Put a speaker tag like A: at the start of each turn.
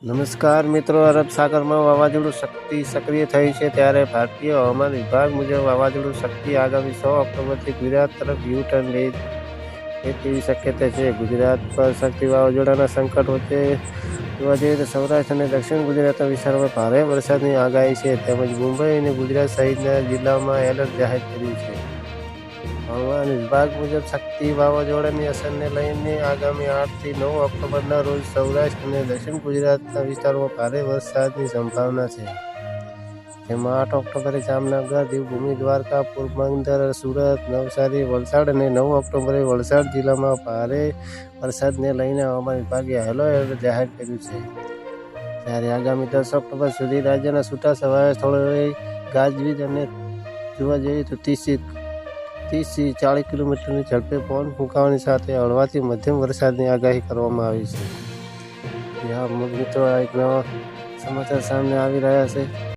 A: નમસ્કાર મિત્રો, અરબ સાગરમાં વાવાઝોડું શક્તિ સક્રિય થઈ છે ત્યારે ભારતીય હવામાન વિભાગ મુજબ વાવાઝોડું શક્તિ આગામી 6 ઓક્ટોબરથી ગુજરાત તરફ યુ-ટર્ન લે તેવી શક્યતા છે. ગુજરાત પર શક્તિ વાવાઝોડાના સંકટ વચ્ચે જોવા જઈએ તો સૌરાષ્ટ્ર અને દક્ષિણ ગુજરાતના વિસ્તારોમાં ભારે વરસાદની આગાહી છે તેમજ મુંબઈ અને ગુજરાત સહિતના જિલ્લાઓમાં એલર્ટ જાહેર કર્યું છે. હવામાન વિભાગ મુજબ શક્તિ વાવાઝોડાની અસરને લઈને આગામી 8 થી 9 ઓક્ટોબરના રોજ સૌરાષ્ટ્ર અને દક્ષિણ ગુજરાતના વિસ્તારોમાં ભારે વરસાદની સંભાવના છે. જેમાં 8 ઓક્ટોબરે જામનગર, દેવભૂમિ દ્વારકા, પોરબંદર, સુરત, નવસારી, વલસાડ અને 9 ઓક્ટોબરે વલસાડ જિલ્લામાં ભારે વરસાદને લઈને હવામાન વિભાગે યલો એલર્ટ જાહેર કર્યું છે. જ્યારે આગામી 10 ઓક્ટોબર સુધી રાજ્યના છૂટાછવાયા સ્થળોએ ગાજવીજ અને જોવા જઈએ તો 30 થી 40 કિલોમીટરની ઝડપે પવન ફૂંકાવાની સાથે હળવાથી મધ્યમ વરસાદની આગાહી કરવામાં આવી છે. મિત્રો, આ એક નવા સમાચાર સામે આવી રહ્યા છે.